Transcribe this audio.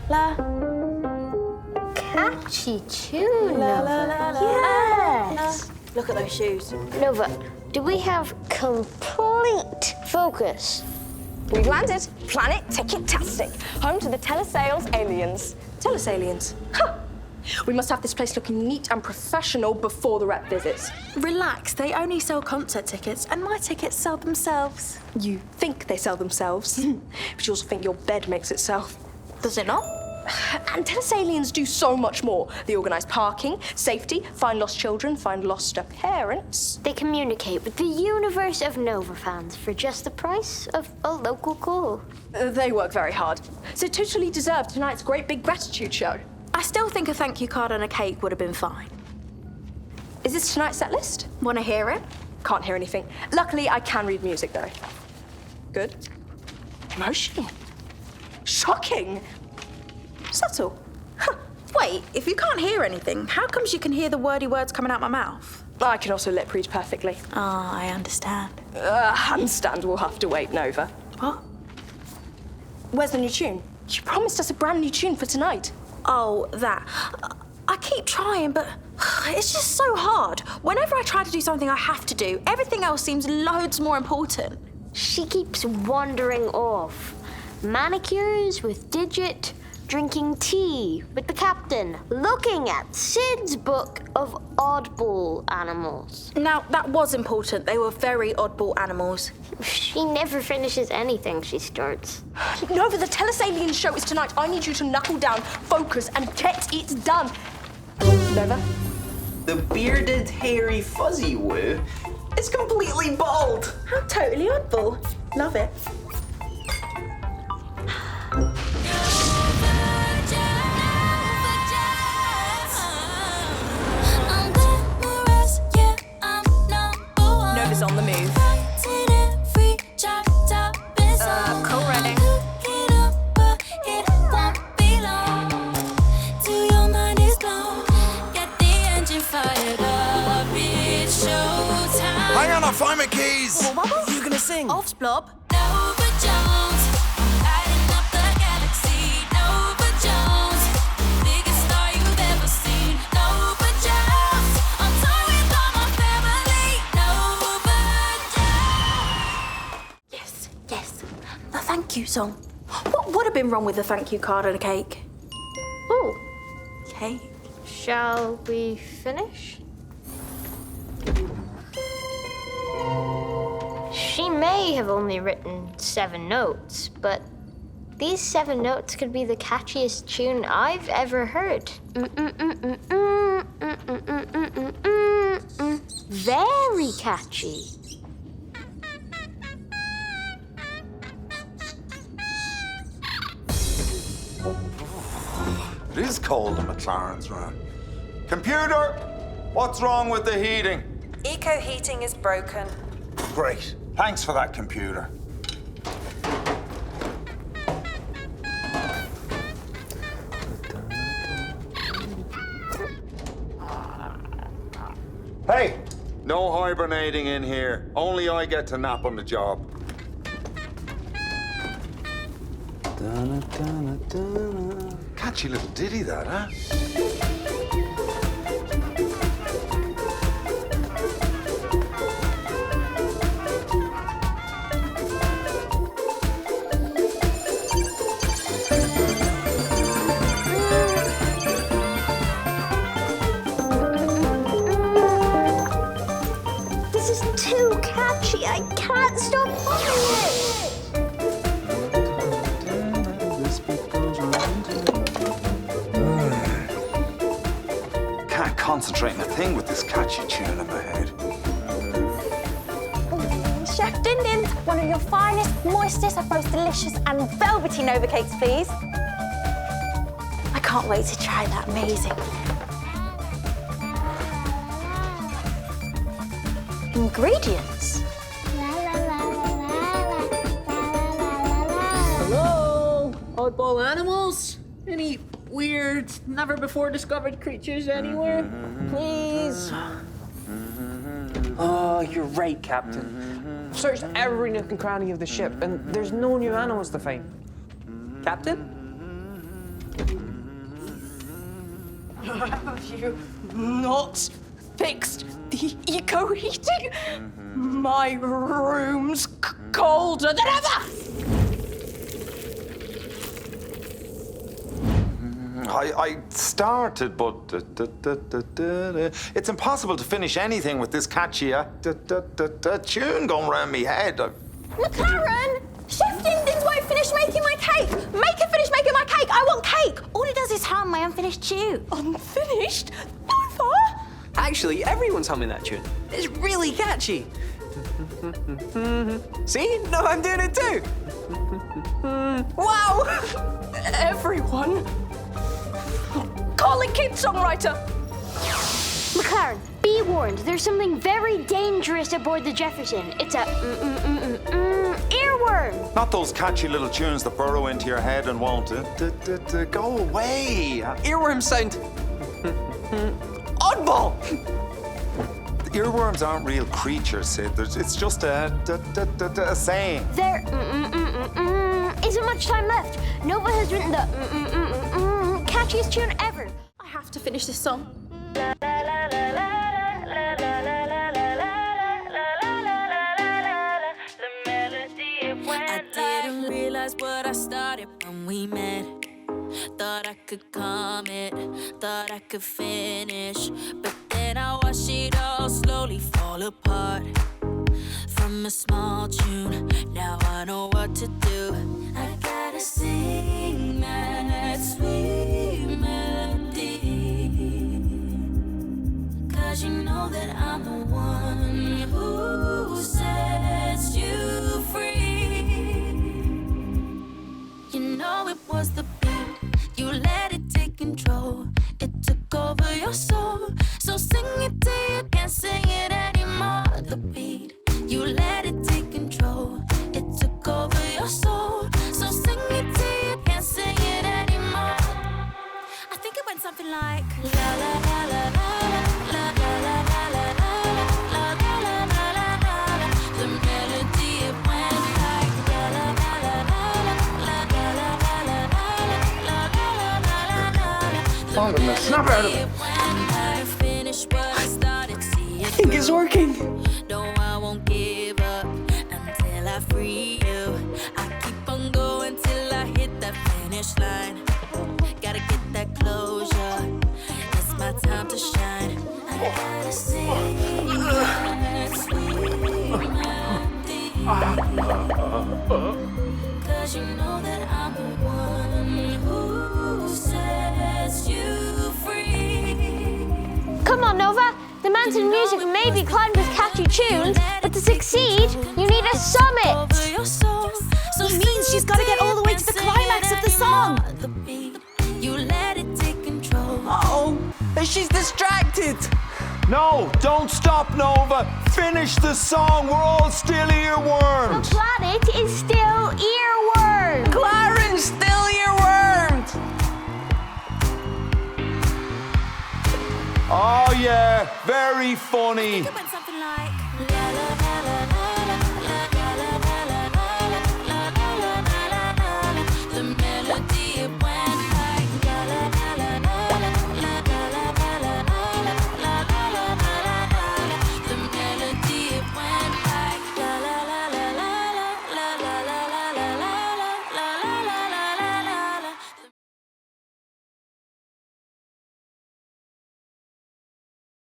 la. Catchy tune, La, Nova. la, la, la, Yes. Look at those shoes. Nova, do we have complete focus? We've landed. Planet Ticket-tastic. Home to the telesales aliens. Telesaliens. Huh. We must have this place looking neat and professional before the rep visits. Relax, they only sell concert tickets, and my tickets sell themselves. You think they sell themselves, but you also think your bed makes itself. Does it not? And telesaliens do so much more. They organise parking, safety, find lost children, find lost parents. They communicate with the universe of Nova fans for just the price of a local call. They work very hard. So totally deserve tonight's great big gratitude show. I still think a thank you card and a cake would have been fine. Is this tonight's set list? Want to hear it? Can't hear anything. Luckily, I can read music, though. Good. Emotional. Shocking. Subtle. Huh. Wait, if you can't hear anything, how comes you can hear the wordy words coming out my mouth? I can also lip read perfectly. Ah, I understand. Handstand will have to wait, Nova. What? Where's the new tune? You promised us a brand new tune for tonight. Oh, that. I keep trying, but it's just so hard. Whenever I try to do something I have to do, everything else seems loads more important. She keeps wandering off. Manicures with Digit, drinking tea with the captain, looking at Sid's book of oddball animals. Now, that was important. They were very oddball animals. She never finishes anything she starts. Nova, the Telesalien show is tonight. I need you to knuckle down, focus, and get it done. Nova? The bearded, hairy, fuzzy woo is completely bald. How totally oddball. Love it. Nova's on the move. Co-running. Hang on, I'll find my keys. What are you gonna sing? Offs, Blob. Yes, yes. The thank you song. What would have been wrong with a thank you card and a cake? Oh, Cake? shall we finish? She may have only written 7 notes, but these 7 notes could be the catchiest tune I've ever heard. Very catchy. It is cold in McLaren's room. Computer, what's wrong with the heating? Eco heating is broken. Great. Thanks for that, computer. Hey! No hibernating in here. Only I get to nap on the job. Catchy little ditty, that, huh? This is too catchy. I can't stop humming it. Can't concentrate on a thing with this catchy tune in my head. Chef Din Din, one of your finest, moistest, and most delicious and velvety Nova cakes, please. I can't wait to try that amazing. Ingredients. Hello, oddball animals? Any weird, never-before-discovered creatures anywhere? Please? Oh, you're right, Captain. I've searched every nook and cranny of the ship, and there's no new animals to find. Captain? Have you not fixed the eco heating? My room's colder than ever! I started, but it's impossible to finish anything with this catchy tune going round me head. McLaren, shifting things won't finish making my cake. Make it finish making my cake. I want cake. All it does is hum my unfinished tune. Unfinished? Nova? Actually, everyone's humming that tune. It's really catchy. See? No, I'm doing it too. Wow! Everyone. Calling kid songwriter. McLaren, be warned. There's something very dangerous aboard the Jefferson. It's a earworm. Not those catchy little tunes that burrow into your head and won't. Go away. Earworms sound oddball. Earworms aren't real creatures, Sid. It's just a saying. There isn't much time left. Nova has written the catchiest tune ever. I have to finish this song. I didn't realize what I started when we met. Thought I could commit, thought I could finish, but then I watched it all slowly fall apart. From a small tune, now I know what to do. I gotta sing that sweet melody, 'cause you know that I'm the one who sets you free. You know it was the beat, you let it take control. It took over your soul, so sing it till you can't sing it anymore. The beat, you let it take control. It took over your soul, so sing it till you can't sing it anymore. I think it went something like la la la la la la la la la la la la la la la la. The melody it went like la la la la la la la la la la la la. I'm gonna snap out of it. I think it's working. No, I won't give up until I free you. I keep on going till I hit that finish line. Gotta get that closure. It's my time to shine. I gotta sing that sweet melody, 'cause you know that I'm the one who sets you free. Come on, Nova. The mountain music may be climbed with catchy tunes, but to succeed, you need a summit. It means she's got to get all the way to the climax of the song. You let it take control. Oh, she's distracted. No, don't stop, Nova. Finish the song. We're all still The earwormed. planet is still earwormed. Claren's still earwormed. Oh, yeah. Very funny. It went something like